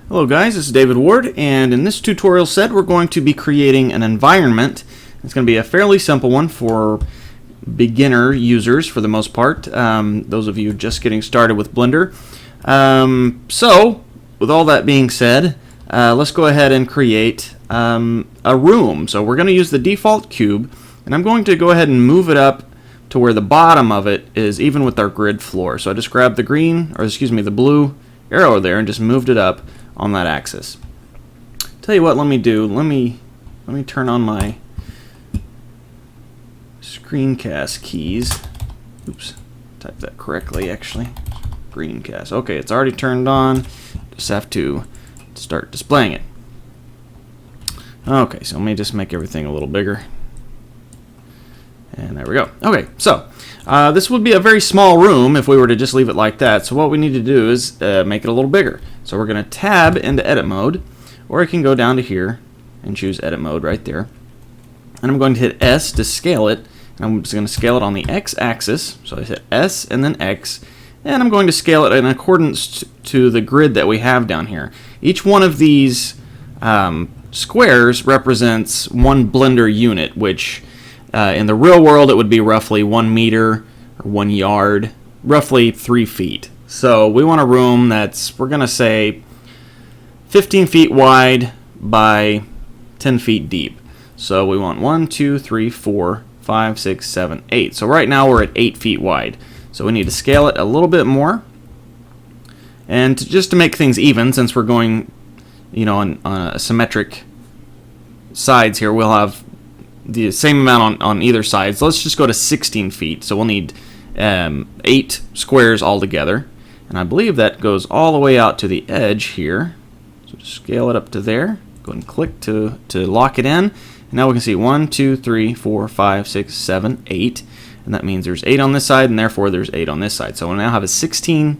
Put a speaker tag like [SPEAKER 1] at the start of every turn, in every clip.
[SPEAKER 1] Hello guys, this is David Ward, and in this tutorial set we're going to be creating an environment. It's going to be a fairly simple one for beginner users for the most part, those of you just getting started with Blender. So, with all that being said, let's go ahead and create a room. So we're going to use the default cube, and I'm going to go ahead and move it up to where the bottom of it is even with our grid floor. So I just grabbed the blue arrow there and just moved it up on that axis. Tell you what, let me turn on my screencast keys. Oops, type that correctly actually. Screencast. Okay, it's already turned on. Just have to start displaying it. Okay, so let me just make everything a little bigger. And there we go. Okay, so this would be a very small room if we were to just leave it like that. So what we need to do is make it a little bigger. So we're going to tab into edit mode, or I can go down to here and choose edit mode right there. And I'm going to hit S to scale it. And I'm just going to scale it on the X axis. So I hit S and then X. And I'm going to scale it in accordance to the grid that we have down here. Each one of these squares represents one Blender unit, which in the real world it would be roughly 1 meter or 1 yard, roughly 3 feet. So we want a room that's, we're going to say, 15 feet wide by 10 feet deep. So we want 1, 2, 3, 4, 5, 6, 7, 8. So right now we're at 8 feet wide. So we need to scale it a little bit more. And just to make things even, since we're going, on a symmetric sides here, we'll have the same amount on either side. So let's just go to 16 feet. So we'll need 8 squares altogether. And I believe that goes all the way out to the edge here. So just scale it up to there. Go ahead and click to lock it in. And now we can see 1, 2, 3, 4, 5, 6, 7, 8. And that means there's 8 on this side, and therefore there's 8 on this side. So we'll now have a 16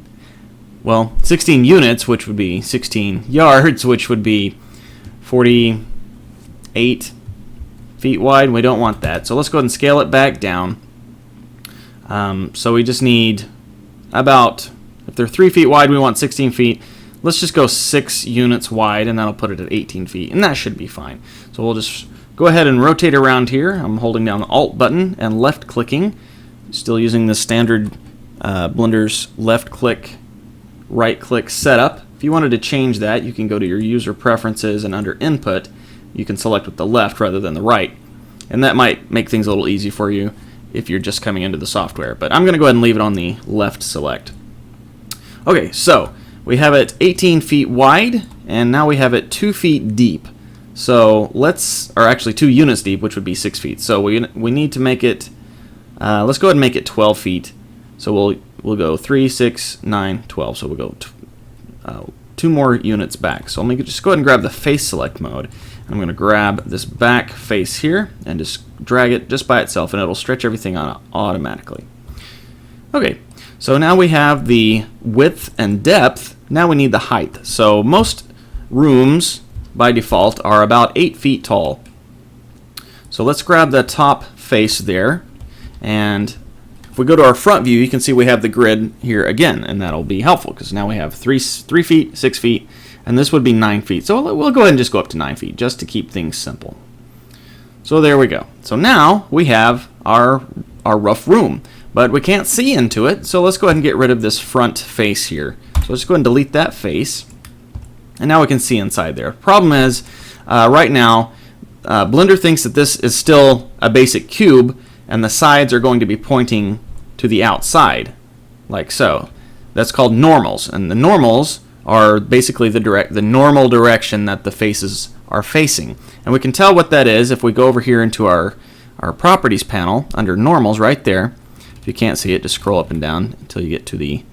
[SPEAKER 1] units, which would be 16 yards, which would be 48 feet wide. We don't want that. So let's go ahead and scale it back down. So we just need about, if they're 3 feet wide, we want 16 feet. Let's just go 6 units wide, and that'll put it at 18 feet, and that should be fine. So we'll just go ahead and rotate around here. I'm holding down the Alt button and left clicking. Still using the standard Blender's left click, right click setup. If you wanted to change that, you can go to your user preferences, and under input, you can select with the left rather than the right. And that might make things a little easy for you if you're just coming into the software. But I'm going to go ahead and leave it on the left select. Okay, so we have it 18 feet wide, and now we have it 2 feet deep. So actually 2 units deep, which would be 6 feet. So we need to make it, let's go ahead and make it 12 feet. So we'll go 3, 6, 9, 12. So we'll go 2 more units back. So let me just go ahead and grab the face select mode. I'm going to grab this back face here and just drag it just by itself, and it'll stretch everything on automatically. Okay, so now we have the width and depth. Now we need the height. So most rooms by default are about 8 feet tall. So let's grab the top face there, and if we go to our front view, you can see we have the grid here again, and that'll be helpful because now we have 3 feet, 6 feet, and this would be 9 feet. So we'll go ahead and just go up to 9 feet just to keep things simple. So there we go. So now we have our rough room, but we can't see into it, so let's go ahead and get rid of this front face here. So let's go ahead and delete that face, and now we can see inside there. Problem is, right now, Blender thinks that this is still a basic cube, and the sides are going to be pointing to the outside, like so. That's called normals, and the normals are basically the normal direction that the faces are facing. And we can tell what that is if we go over here into our properties panel under normals right there. If you can't see it, just scroll up and down until you get to the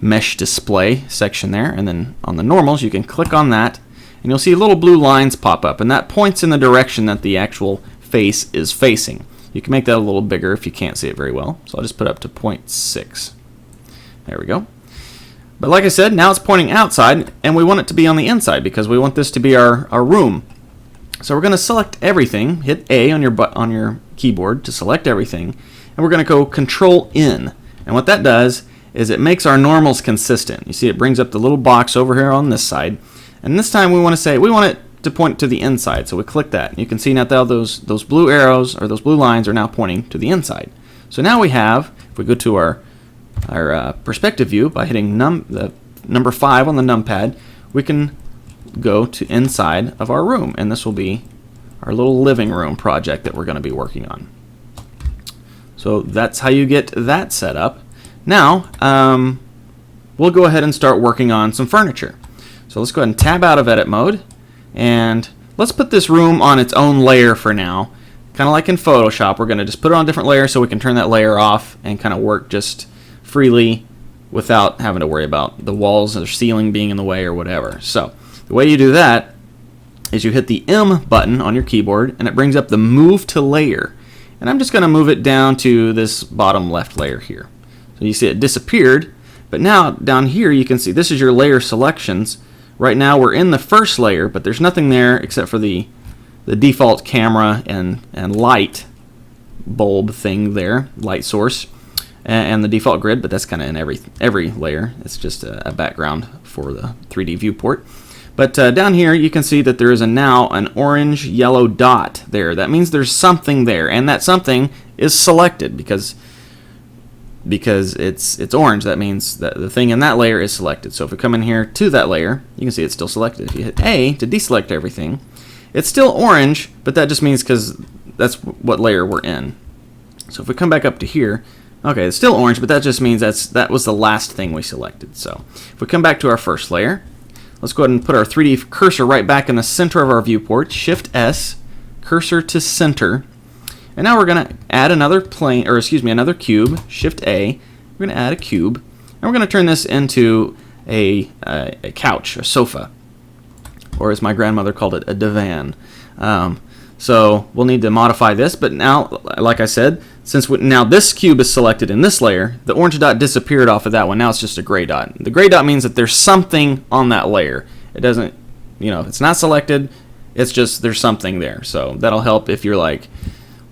[SPEAKER 1] mesh display section there, and then on the normals you can click on that, and you'll see little blue lines pop up, and that points in the direction that the actual face is facing. You can make that a little bigger if you can't see it very well, so I'll just put up to 0.6. There we go. But like I said, now it's pointing outside, and we want it to be on the inside because we want this to be our room. So we're going to select everything, hit A on your keyboard to select everything, and we're going to go Control N. And what that does is it makes our normals consistent. You see it brings up the little box over here on this side, And this time we want it to point to the inside. So we click that. You can see now that those blue arrows or those blue lines are now pointing to the inside. So now we have, if we go to our perspective view by hitting the number 5 on the numpad, we can go to inside of our room, and this will be our little living room project that we're going to be working on. So that's how you get that set up. Now we'll go ahead and start working on some furniture. So let's go ahead and tab out of edit mode, and let's put this room on its own layer for now. Kind of like in Photoshop, we're going to just put it on a different layer so we can turn that layer off and kind of work just freely without having to worry about the walls or ceiling being in the way or whatever. So the way you do that is you hit the M button on your keyboard, and it brings up the Move to Layer. And I'm just going to move it down to this bottom left layer here. So you see it disappeared, but now down here you can see this is your layer selections. Right now we're in the first layer, but there's nothing there except for the default camera and light bulb thing there, light source, and the default grid, but that's kind of in every layer. It's just a background for the 3D viewport. But down here you can see that there is now an orange yellow dot there. That means there's something there, and that something is selected because it's orange. That means that the thing in that layer is selected. So if we come in here to that layer, you can see it's still selected. If you hit A to deselect everything, it's still orange, but that just means because that's what layer we're in. So if we come back up to here, okay, it's still orange, but that just means that was the last thing we selected. So if we come back to our first layer, let's go ahead and put our 3D cursor right back in the center of our viewport. Shift S, cursor to center. And now we're going to add another plane, or excuse me, another cube. Shift A. We're going to add a cube, and we're going to turn this into a couch, a sofa, or as my grandmother called it, a divan. So we'll need to modify this, but now, like I said, since now this cube is selected in this layer, the orange dot disappeared off of that one. Now it's just a gray dot. The gray dot means that there's something on that layer. It doesn't, if it's not selected, it's just there's something there. So that'll help if you're like,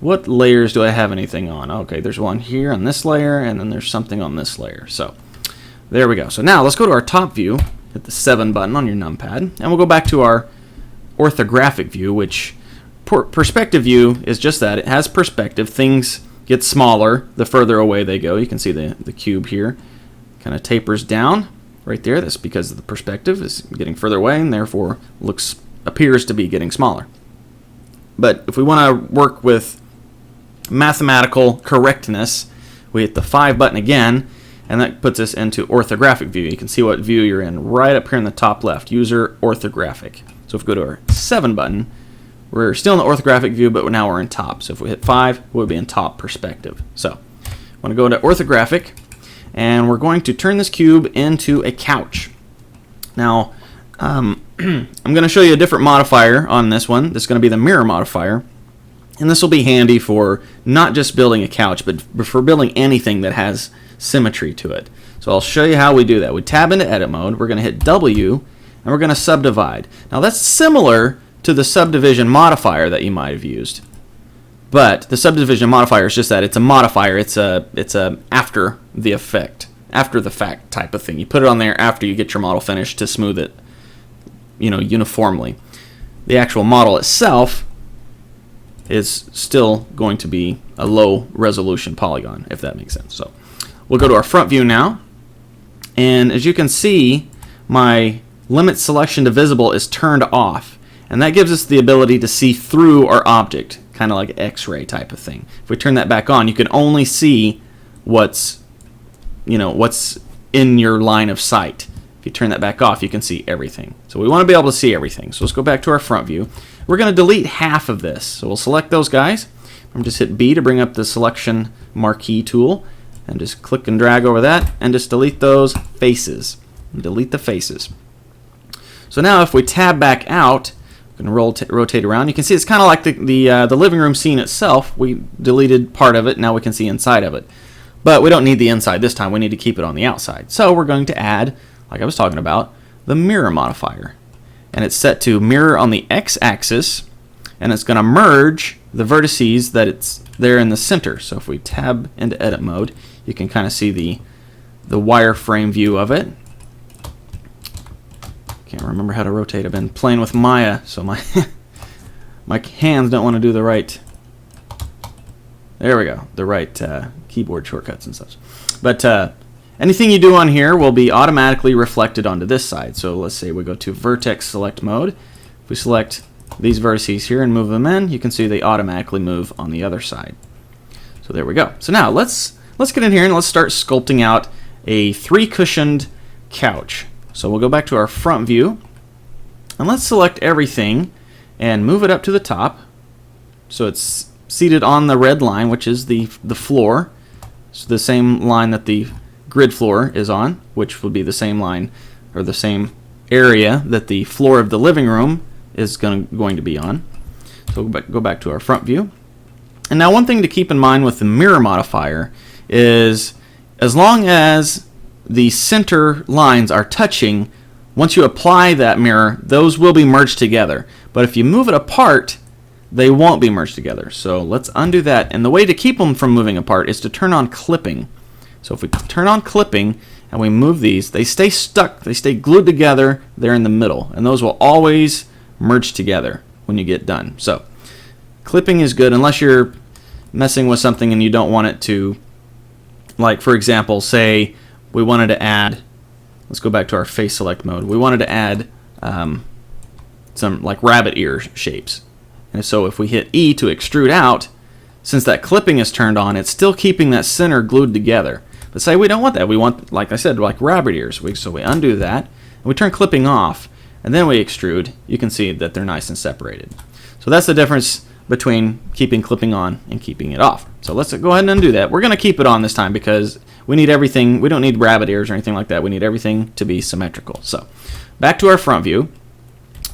[SPEAKER 1] what layers do I have anything on? Okay, there's one here on this layer, and then there's something on this layer. So there we go. So now let's go to our top view, hit the 7 button on your numpad, and we'll go back to our orthographic view, which perspective view is just that. It has perspective. Things get smaller the further away they go. You can see the cube here kind of tapers down right there. That's because the perspective is getting further away and therefore appears to be getting smaller. But if we want to work with mathematical correctness, we hit the 5 button again, and that puts us into orthographic view. You can see what view you're in right up here in the top left, user orthographic. So if we go to our 7 button, we're still in the orthographic view, but now we're in top. So if we hit 5, we'll be in top perspective. So I want to go into orthographic, and we're going to turn this cube into a couch. Now, I'm going to show you a different modifier on this one. This is going to be the mirror modifier. And this will be handy for not just building a couch, but for building anything that has symmetry to it. So I'll show you how we do that. We tab into edit mode. We're going to hit W, and we're going to subdivide. Now that's similar to the subdivision modifier that you might have used. But the subdivision modifier is just that. It's a modifier. It's a after the fact type of thing. You put it on there after you get your model finished to smooth it, uniformly. The actual model itself is still going to be a low resolution polygon, if that makes sense. So we'll go to our front view now, and as you can see, my limit selection to visible is turned off, and that gives us the ability to see through our object, kind of like an X-ray type of thing. If we turn that back on, you can only see what's in your line of sight. If you turn that back off, you can see everything. So we want to be able to see everything. So let's go back to our front view. We're going to delete half of this. So we'll select those guys. I'm just hit B to bring up the selection marquee tool, and just click and drag over that, and just delete those faces. And delete the faces. So now if we tab back out, we can rotate around. You can see it's kind of like the living room scene itself. We deleted part of it. Now we can see inside of it. But we don't need the inside this time. We need to keep it on the outside. So we're going to add, like I was talking about, the mirror modifier. And it's set to mirror on the x-axis, and it's going to merge the vertices that it's there in the center. So if we tab into edit mode, you can kind of see the wireframe view of it. Can't remember how to rotate. I've been playing with Maya, so my my hands don't want to do the right. There we go, the right keyboard shortcuts and such. But anything you do on here will be automatically reflected onto this side. So let's say we go to Vertex Select mode. If we select these vertices here and move them in, you can see they automatically move on the other side. So there we go. So now let's get in here and let's start sculpting out a 3-cushioned couch. So we'll go back to our front view and let's select everything and move it up to the top so it's seated on the red line, which is the floor. So the same line that the grid floor is on, which would be the same line or the same area that the floor of the living room is going to be on. So we'll go back to our front view. And now one thing to keep in mind with the mirror modifier is as long as the center lines are touching, once you apply that mirror, those will be merged together. But if you move it apart, they won't be merged together. So let's undo that. And the way to keep them from moving apart is to turn on clipping. So if we turn on clipping and we move these, they stay stuck, they stay glued together there in the middle. And those will always merge together when you get done. So clipping is good unless you're messing with something and you don't want it to, like for example, say we wanted to add, let's go back to our face select mode. We wanted to add some like rabbit ear shapes. And so if we hit E to extrude out, since that clipping is turned on, it's still keeping that center glued together. But say we don't want that. We want, like I said, like rabbit ears. So we undo that, and we turn clipping off, and then we extrude. You can see that they're nice and separated. So that's the difference between keeping clipping on and keeping it off. So let's go ahead and undo that. We're going to keep it on this time because we need everything. We don't need rabbit ears or anything like that. We need everything to be symmetrical. So back to our front view.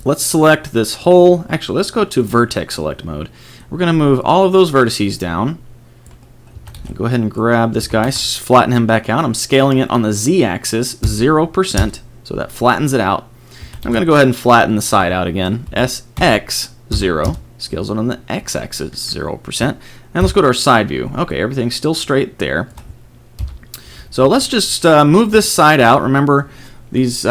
[SPEAKER 1] Let's select this whole, actually let's go to Vertex Select mode. We're going to move all of those vertices down. Go ahead and grab this guy, flatten him back out. I'm scaling it on the Z-axis, 0%, so that flattens it out. I'm going to go ahead and flatten the side out again, SX, 0. Scales it on the X-axis, 0%. And let's go to our side view. Okay, everything's still straight there. So let's just move this side out. Remember, these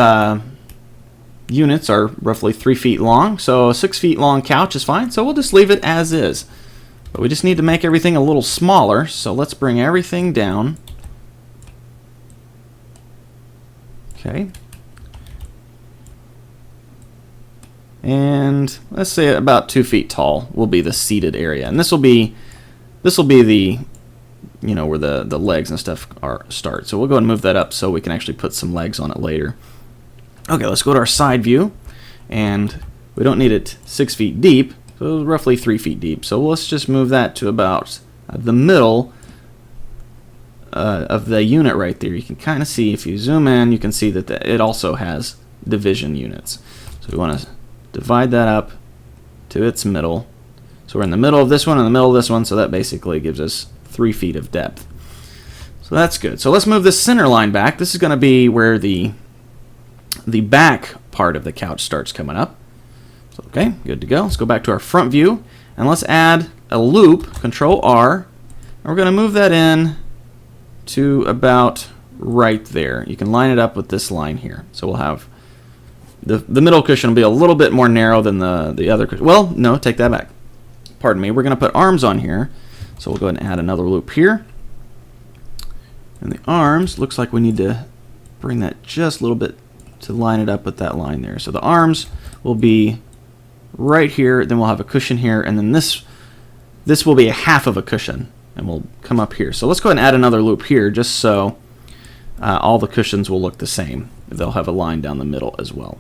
[SPEAKER 1] units are roughly 3 feet long, so a 6 feet long couch is fine. So we'll just leave it as is. But we just need to make everything a little smaller, so let's bring everything down. Okay. And let's say about 2 feet tall will be the seated area. And this will be the, you know, where the legs and stuff start. So we'll go ahead and move that up so we can actually put some legs on it later. Okay, let's go to our side view, and we don't need it 6 feet deep, so roughly 3 feet deep. So let's just move that to about the middle of the unit right there. You can kind of see, if you zoom in, you can see that it also has division units. So we want to divide that up to its middle. So we're in the middle of this one and the middle of this one, so that basically gives us 3 feet of depth. So that's good. So let's move this center line back. This is going to be where the back part of the couch starts coming up. So, okay, good to go. Let's go back to our front view, and let's add a loop, Control R, and we're going to move that in to about right there. You can line it up with this line here. So we'll have the middle cushion will be a little bit more narrow than the other cushion. Well, no, take that back. Pardon me. We're going to put arms on here, so we'll go ahead and add another loop here. And the arms, looks like we need to bring that just a little bit to line it up with that line there. So the arms will be right here, then we'll have a cushion here, and then this will be a half of a cushion, and we'll come up here. So let's go ahead and add another loop here, just so all the cushions will look the same. They'll have a line down the middle as well.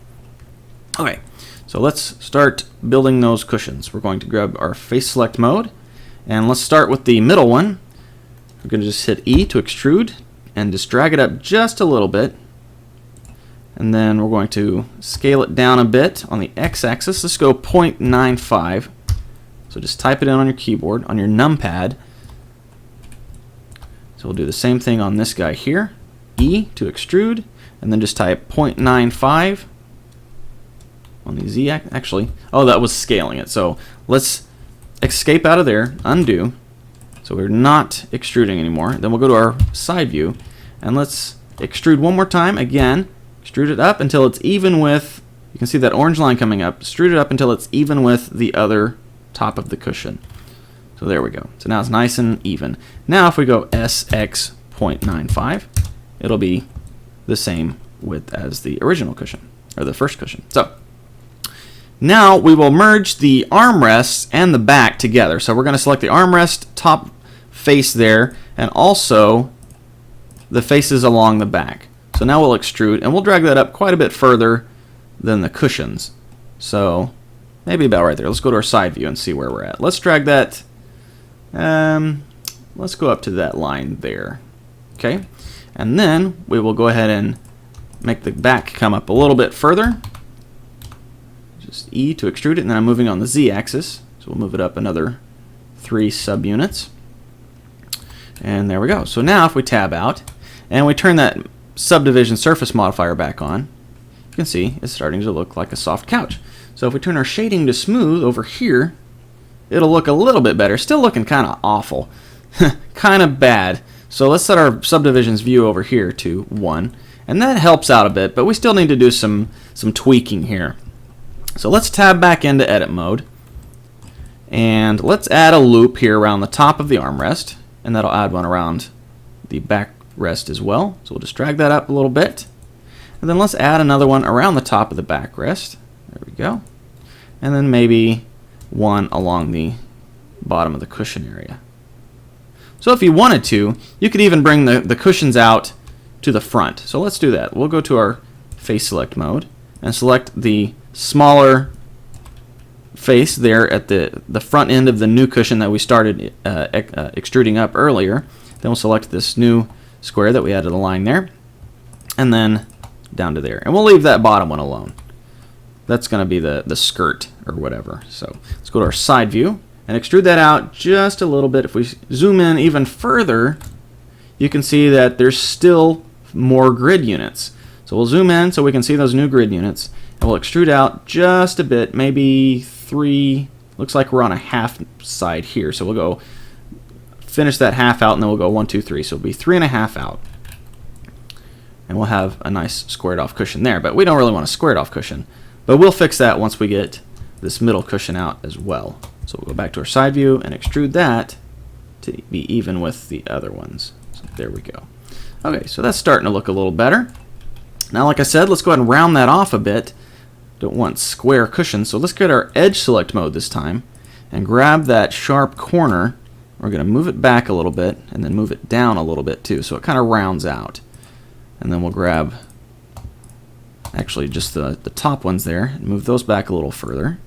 [SPEAKER 1] Okay, so let's start building those cushions. We're going to grab our face select mode, and let's start with the middle one. We're going to just hit E to extrude, and just drag it up just a little bit. And then we're going to scale it down a bit on the X-axis. Let's go 0.95. So just type it in on your keyboard, on your numpad. So we'll do the same thing on this guy here. E to extrude, and then just type 0.95 on the Z. Actually, oh, that was scaling it. So let's escape out of there, undo. So we're not extruding anymore. Then we'll go to our side view, and let's extrude one more time again. Extrude it up until it's even with You can see that orange line coming up. Extrude it up until it's even with the other top of the cushion. So there we go. So now it's nice and even. Now if we go SX 0.95, it'll be the same width as the original cushion, or the first cushion. So now we will merge the armrests and the back together. So we're going to select the armrest top face there, and also the faces along the back. So now we'll extrude, and we'll drag that up quite a bit further than the cushions. So maybe about right there. Let's go to our side view and see where we're at. Let's drag that, let's go up to that line there. Okay, and then we will go ahead and make the back come up a little bit further. Just E to extrude it, and then I'm moving on the Z axis. So we'll move it up another 3 subunits. And there we go. So now if we tab out and we turn that subdivision surface modifier back on, you can see it's starting to look like a soft couch. So if we turn our shading to smooth over here, it'll look a little bit better. Still looking kind of awful. Kind of bad. So let's set our subdivisions view over here to 1. And that helps out a bit, but we still need to do some tweaking here. So let's tab back into edit mode. And let's add a loop here around the top of the armrest. And that'll add one around the backrest as well. So we'll just drag that up a little bit. And then let's add another one around the top of the backrest. There we go. And then maybe one along the bottom of the cushion area. So if you wanted to, you could even bring the cushions out to the front. So let's do that. We'll go to our face select mode and select the smaller face there at the front end of the new cushion that we started extruding up earlier. Then we'll select this new square that we added a line there, and then down to there. And we'll leave that bottom one alone. That's going to be the skirt or whatever. So let's go to our side view and extrude that out just a little bit. If we zoom in even further, you can see that there's still more grid units. So we'll zoom in so we can see those new grid units, and we'll extrude out just a bit, maybe 3. Looks like we're on a half side here, so we'll go finish that half out, and then we'll go 1, 2, 3. So it'll be 3.5 out, and we'll have a nice squared off cushion there. But we don't really want a squared off cushion, but we'll fix that once we get this middle cushion out as well. So we'll go back to our side view and extrude that to be even with the other ones. So there we go. Okay, so that's starting to look a little better. Now, like I said, let's go ahead and round that off a bit. Don't want square cushions, so let's get our edge select mode this time and grab that sharp corner. We're going to move it back a little bit and then move it down a little bit too, so it kind of rounds out. And then we'll grab actually just the top ones there and move those back a little further,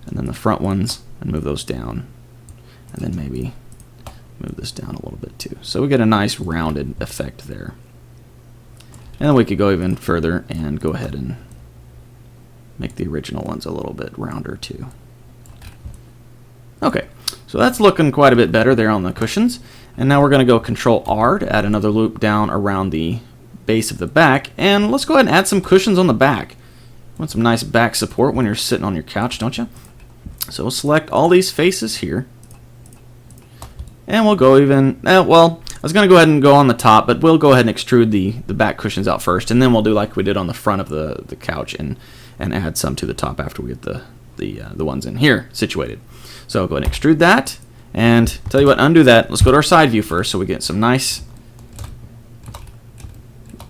[SPEAKER 1] and then the front ones and move those down, and then maybe move this down a little bit too. So we get a nice rounded effect there. And then we could go even further and go ahead and make the original ones a little bit rounder too. Okay, so that's looking quite a bit better there on the cushions. And now we're going to go Control R to add another loop down around the base of the back. And let's go ahead and add some cushions on the back. You want some nice back support when you're sitting on your couch, don't you? So we'll select all these faces here. And we'll go even, well, I was going to go ahead and go on the top, but we'll go ahead and extrude the back cushions out first, and then we'll do like we did on the front of the couch and add some to the top after we get the ones in here situated. So go ahead and extrude that, and tell you what, undo that. Let's go to our side view first so we get some nice,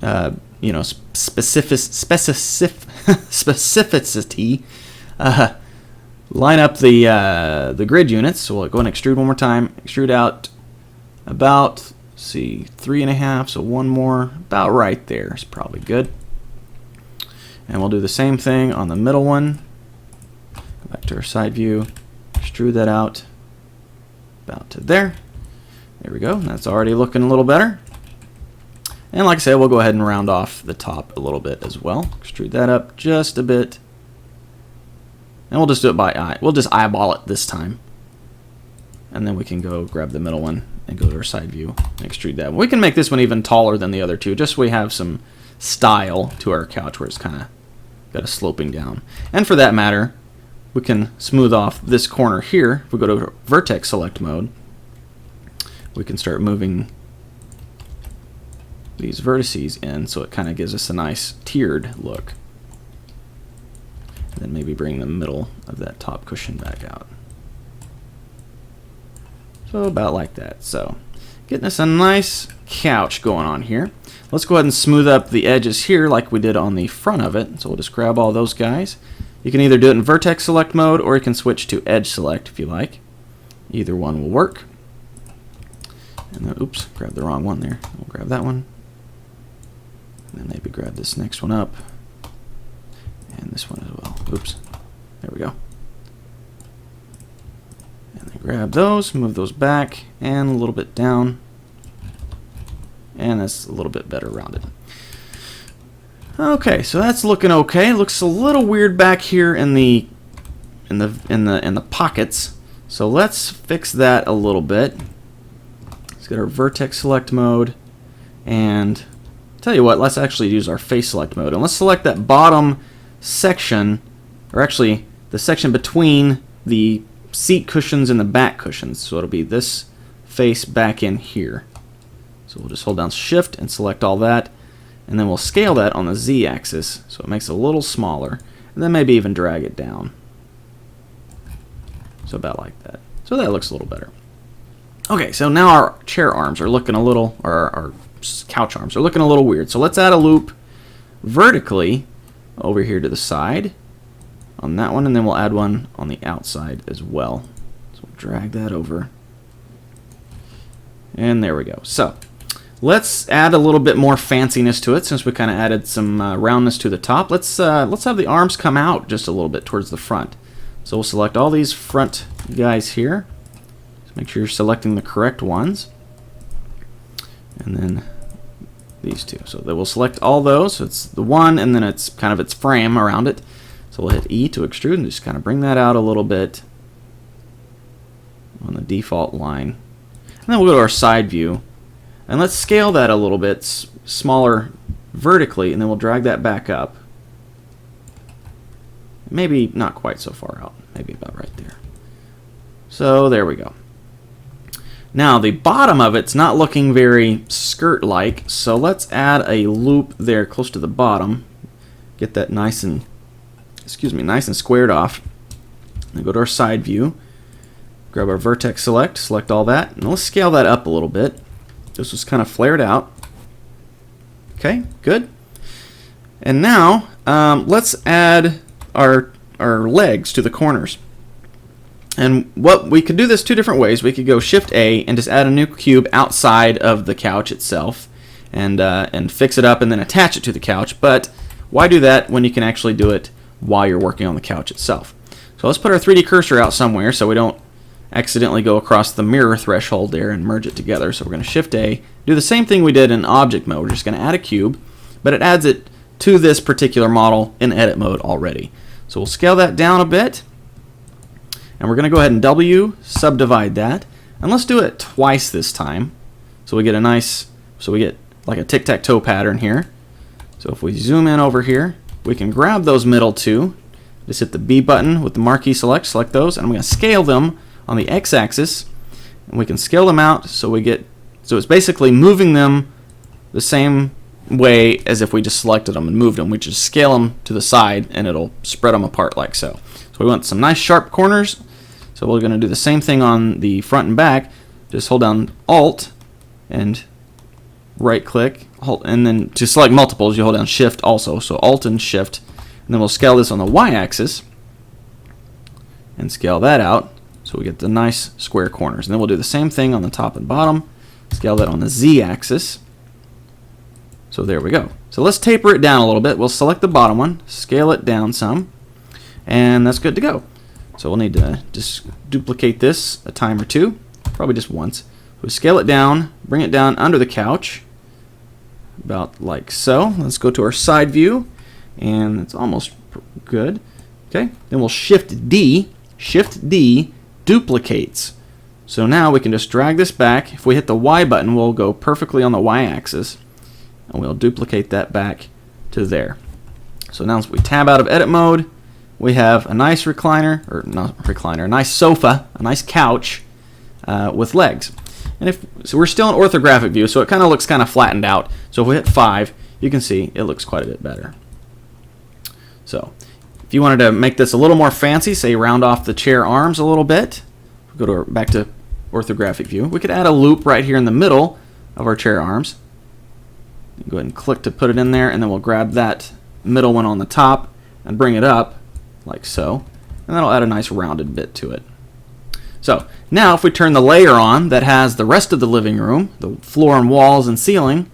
[SPEAKER 1] specificity. Line up the grid units. So we'll go and extrude one more time. Extrude out about, see, 3.5. So one more, about right there is probably good. And we'll do the same thing on the middle one. Go back to our side view. Extrude that out about to there. There we go. That's already looking a little better. And like I said, we'll go ahead and round off the top a little bit as well. Extrude that up just a bit. And we'll just do it by eye. We'll just eyeball it this time. And then we can go grab the middle one and go to our side view and extrude that. We can make this one even taller than the other two, just so we have some style to our couch where it's kind of got a sloping down. And for that matter, we can smooth off this corner here. If we go to Vertex Select mode, we can start moving these vertices in so it kind of gives us a nice tiered look. Then maybe bring the middle of that top cushion back out. So about like that. So getting us a nice couch going on here. Let's go ahead and smooth up the edges here like we did on the front of it. So we'll just grab all those guys. You can either do it in Vertex Select mode, or you can switch to Edge Select if you like. Either one will work. And then, oops, grabbed the wrong one there. We'll grab that one. And then maybe grab this next one up. And this one as well. Oops. There we go. And then grab those, move those back, and a little bit down. And that's a little bit better rounded. Okay, so that's looking okay. Looks a little weird back here in the pockets. So let's fix that a little bit. Let's get our Vertex Select mode, and tell you what, let's actually use our Face Select mode, and let's select that bottom section, or actually the section between the seat cushions and the back cushions. So it'll be this face back in here. So we'll just hold down Shift and select all that, and then we'll scale that on the Z-axis so it makes it a little smaller, and then maybe even drag it down. So about like that. So that looks a little better. Okay, so now our chair arms are looking a little, or our couch arms are looking a little weird. So let's add a loop vertically over here to the side on that one, and then we'll add one on the outside as well. So we'll drag that over. And there we go. So let's add a little bit more fanciness to it, since we kind of added some roundness to the top. Let's have the arms come out just a little bit towards the front. So we'll select all these front guys here. Just make sure you're selecting the correct ones. And then these two. So then we'll select all those. So it's the one, and then it's kind of its frame around it. So we'll hit E to extrude and just kind of bring that out a little bit on the default line. And then we'll go to our side view. And let's scale that a little bit smaller vertically, and then we'll drag that back up. Maybe not quite so far out. Maybe about right there. So there we go. Now the bottom of it's not looking very skirt-like, so let's add a loop there close to the bottom. Get that nice and nice and squared off. Then go to our side view. Grab our Vertex Select, select all that, and let's scale that up a little bit. This was kind of flared out. Okay, good. And now let's add our legs to the corners. And what we could do this two different ways. We could go Shift A and just add a new cube outside of the couch itself, and fix it up and then attach it to the couch. But why do that when you can actually do it while you're working on the couch itself? So let's put our 3D cursor out somewhere so we don't accidentally go across the mirror threshold there and merge it together. So we're going to Shift A, do the same thing we did in object mode. We're just going to add a cube, but it adds it to this particular model in edit mode already. So we'll scale that down a bit, and we're going to go ahead and W subdivide that, and let's do it twice this time. So we get we get like a tic-tac-toe pattern here. So if we zoom in over here, we can grab those middle two, just hit the B button with the Marquee select those, and I'm going to scale them on the X-axis, and we can scale them out so it's basically moving them the same way as if we just selected them and moved them. We just scale them to the side and it'll spread them apart like so. So we want some nice sharp corners, so we're going to do the same thing on the front and back. Just hold down Alt and right click, and then to select multiples you hold down Shift also, so Alt and Shift, and then we'll scale this on the Y-axis and scale that out so we get the nice square corners. And then we'll do the same thing on the top and bottom, scale that on the Z-axis. So there we go. So let's taper it down a little bit. We'll select the bottom one, scale it down some, and that's good to go. So we'll need to just duplicate this a time or two, probably just once. We scale it down, bring it down under the couch, about like so. Let's go to our side view, and it's almost good. Okay, then we'll Shift D, duplicates. So now we can just drag this back. If we hit the Y button, we'll go perfectly on the Y-axis, and we'll duplicate that back to there. So now as we tab out of edit mode, we have a nice recliner, or not recliner, a nice sofa, a nice couch with legs. And so we're still in orthographic view, so it kind of looks kind of flattened out. So if we hit 5, you can see it looks quite a bit better. So If you wanted to make this a little more fancy, say round off the chair arms a little bit, go to back to orthographic view, we could add a loop right here in the middle of our chair arms. Go ahead and click to put it in there, and then we'll grab that middle one on the top and bring it up like so, and that'll add a nice rounded bit to it. So now if we turn the layer on that has the rest of the living room, the floor and walls and ceiling,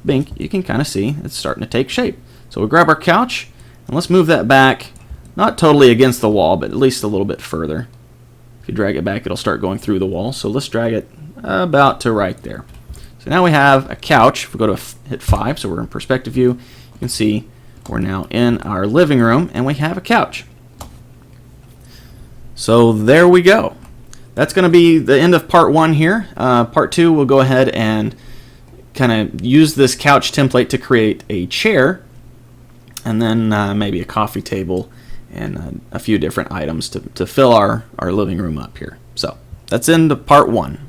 [SPEAKER 1] bink, you can kind of see it's starting to take shape. So we'll grab our couch and let's move that back, not totally against the wall, but at least a little bit further. If you drag it back, it'll start going through the wall. So let's drag it about to right there. So now we have a couch. If we go to hit 5, so we're in perspective view, you can see we're now in our living room and we have a couch. So there we go. That's going to be the end of part 1 here. Part 2, we'll go ahead and kind of use this couch template to create a chair, and then maybe a coffee table and a few different items to fill our living room up here. So that's end of part 1.